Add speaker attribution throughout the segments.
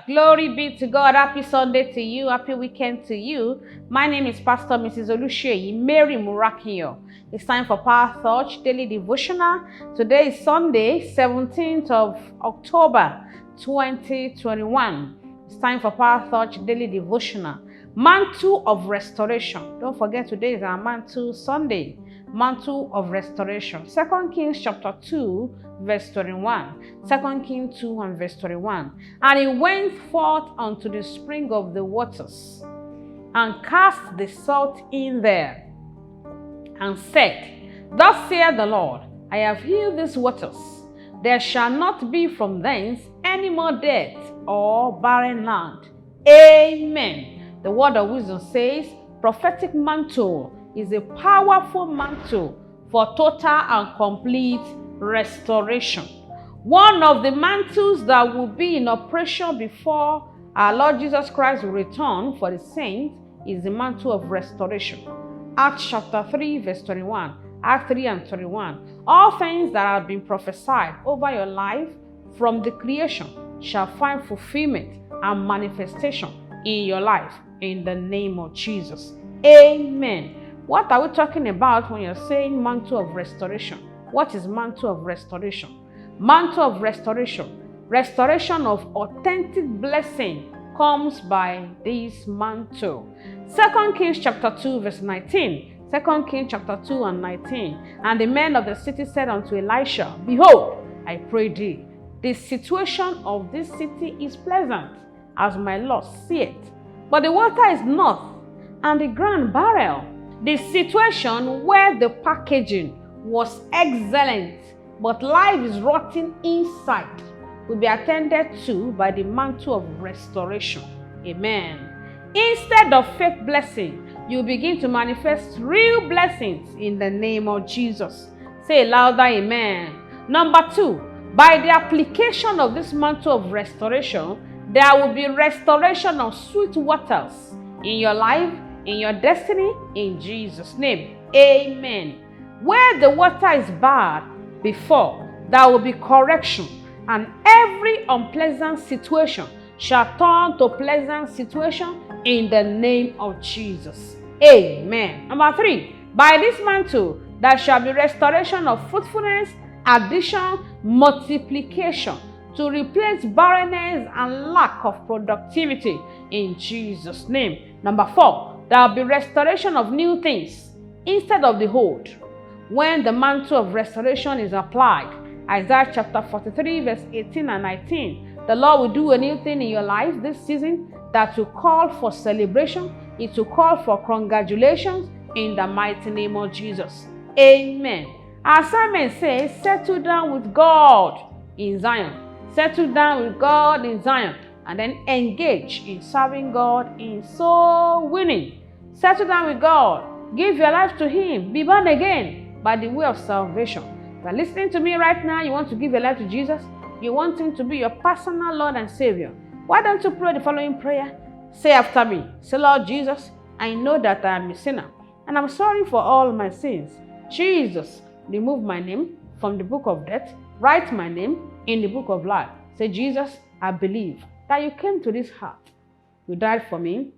Speaker 1: Glory be to God. Happy Sunday to you. Happy weekend to you. My name is Pastor Mrs. Olusheyi Mary Murakinyo. It's time for Power Thought Daily Devotional. Today is Sunday, 17th of October, 2021. It's time for Power Thought Daily Devotional. Mantle of Restoration. Don't forget, today is our Mantle Sunday. Mantle of Restoration. 2 Kings chapter 2, verse 21. 2 Kings 2 and verse 21. And he went forth unto the spring of the waters, and cast the salt in there, and said, Thus saith the Lord, I have healed these waters. There shall not be from thence any more death or barren land. Amen. The word of wisdom says, prophetic mantle is a powerful mantle for total and complete restoration. One of the mantles that will be in operation before our Lord Jesus Christ will return for the saints is the mantle of restoration. Acts chapter 3 verse 21. Acts 3 and 21. All things that have been prophesied over your life from the creation shall find fulfillment and manifestation in your life in the name of Jesus. Amen. What are we talking about when you're saying mantle of restoration? What is mantle of restoration? Mantle of restoration. Restoration of authentic blessing comes by this mantle. 2 Kings chapter 2 verse 19. 2 Kings chapter 2 and 19. And the men of the city said unto Elisha, Behold, I pray thee, the situation of this city is pleasant, as my Lord seeth, but the water is not, and the ground barren. The situation where the packaging was excellent, but life is rotting inside, will be attended to by the mantle of restoration. Amen. Instead of fake blessing, you begin to manifest real blessings in the name of Jesus. Say louder, amen. Number 2, by the application of this mantle of restoration, there will be restoration of sweet waters in your life, in your destiny, in Jesus' name. Amen. Where the water is bad before, there will be correction, and every unpleasant situation shall turn to pleasant situation in the name of Jesus. Amen. Number 3, by this mantle, there shall be restoration of fruitfulness, addition, multiplication, to replace barrenness and lack of productivity in Jesus' name. Number 4, there will be restoration of new things instead of the old. When the mantle of restoration is applied, Isaiah chapter 43 verse 18 and 19, the Lord will do a new thing in your life this season that will call for celebration. It will call for congratulations in the mighty name of Jesus. Amen. Our sermon says, settle down with God in Zion. Settle down with God in Zion, and then engage in serving God in soul winning. Settle down with God. Give your life to Him. Be born again by the way of salvation. If you're listening to me right now, you want to give your life to Jesus. You want Him to be your personal Lord and Savior. Why don't you pray the following prayer? Say after me. Say, Lord Jesus, I know that I am a sinner, and I'm sorry for all my sins. Jesus, remove my name from the book of death. Write my name in the book of life. Say, Jesus, I believe that you came to this heart. You died for me.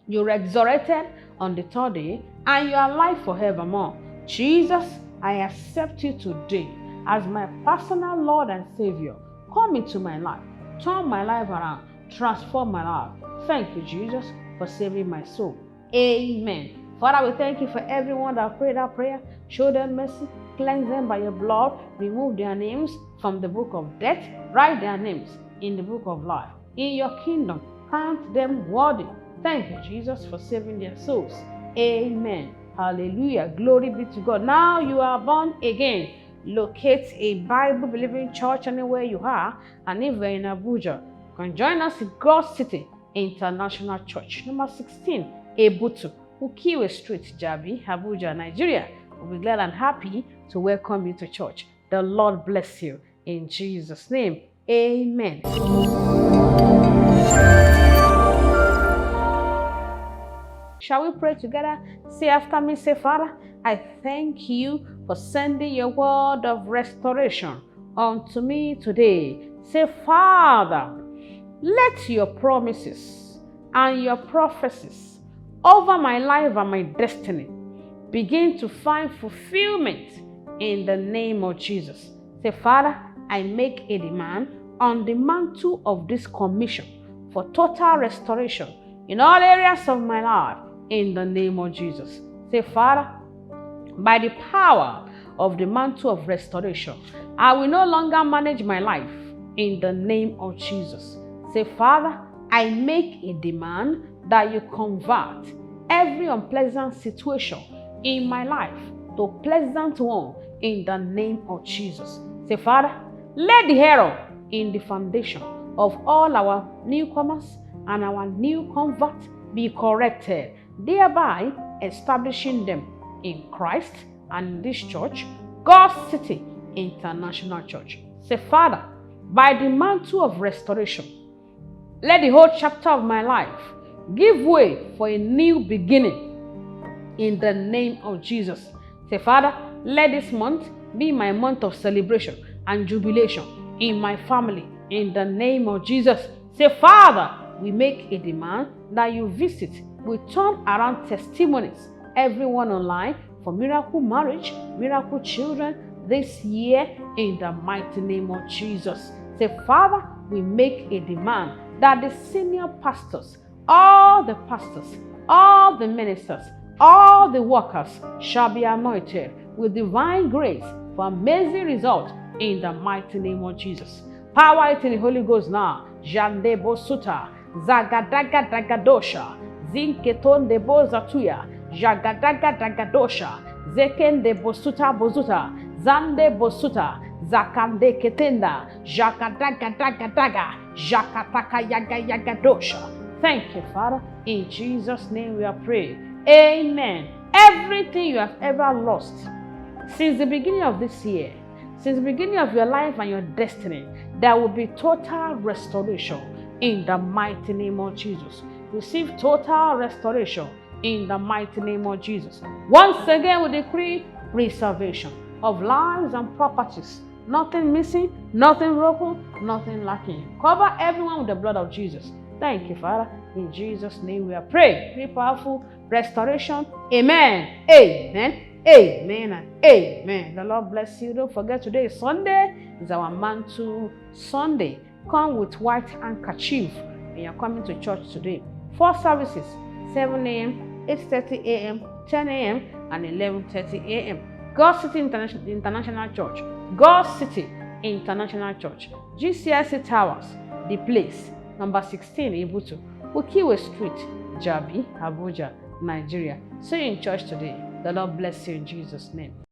Speaker 1: You resurrected on the third day, and you are alive forevermore. Jesus, I accept you today as my personal Lord and Savior. Come into my life. Turn my life around. Transform my life. Thank you, Jesus, for saving my soul. Amen. Father, we thank you for everyone that prayed that prayer. Show them mercy. Cleanse them by your blood. Remove their names from the book of death. Write their names in the book of life. In your kingdom, count them worthy. Thank you, Jesus, for saving their souls. Amen. Hallelujah. Glory be to God. Now you are born again. Locate a Bible-believing church anywhere you are, and if you're in Abuja, you can join us in God's City International Church, number 16, Ebutu, Ukiwe Street, Jabi, Abuja, Nigeria. We'll be glad and happy to welcome you to church. The Lord bless you. In Jesus' name, amen. Shall we pray together? Say after me, say, Father, I thank you for sending your word of restoration unto me today. Say, Father, let your promises and your prophecies over my life and my destiny begin to find fulfillment in the name of Jesus. Say, Father, I make a demand on the mantle of this commission for total restoration in all areas of my life in the name of Jesus. Say, Father, by the power of the mantle of restoration, I will no longer manage my life in the name of Jesus. Say, Father, I make a demand that you convert every unpleasant situation in my life to a pleasant one in the name of Jesus. Say, Father, let the error in the foundation of all our newcomers and our new converts be corrected, thereby establishing them in Christ and this church, God's City International Church. Say, Father, by the mantle of restoration, let the whole chapter of my life give way for a new beginning in the name of Jesus. Say, Father, let this month be my month of celebration and jubilation in my family in the name of Jesus. Say, Father, we make a demand that you visit, we turn around testimonies, everyone online, for miracle marriage, miracle children this year in the mighty name of Jesus. Say, Father, we make a demand that the senior pastors, all the pastors, all the ministers, all the workers shall be anointed with divine grace for amazing results in the mighty name of Jesus. Power it in the Holy Ghost now. Jande bosuta, zagadaga dagadosha, zinketon de bozatuya, jagadaga dagadosha, zeken de bosuta bozuta, zande bosuta, zakande ketenda, jakadaga dagadaga, jakataka yaga yagadosha. Thank you, Father. In Jesus' name we are praying. Amen. Everything you have ever lost since the beginning of this year, since the beginning of your life and your destiny, there will be total restoration in the mighty name of Jesus. Receive total restoration in the mighty name of Jesus. Once again, we decree preservation of lives and properties. Nothing missing, nothing broken, nothing lacking. Cover everyone with the blood of Jesus. Thank you, Father. In Jesus' name we are praying. Very powerful restoration. Amen. Amen. Amen and amen. The Lord bless you. Don't forget, today is Sunday. It's our Mantle Sunday. Come with white handkerchief when you're coming to church today. 4 services, 7 a.m., 8:30 a.m., 10 a.m., and 11:30 a.m. God City International Church. God City International Church. GCIC Towers, the place. Number 16, Ibutu, Ukiwe Street, Jabi, Abuja, Nigeria. See you in church today. The Lord bless you in Jesus' name.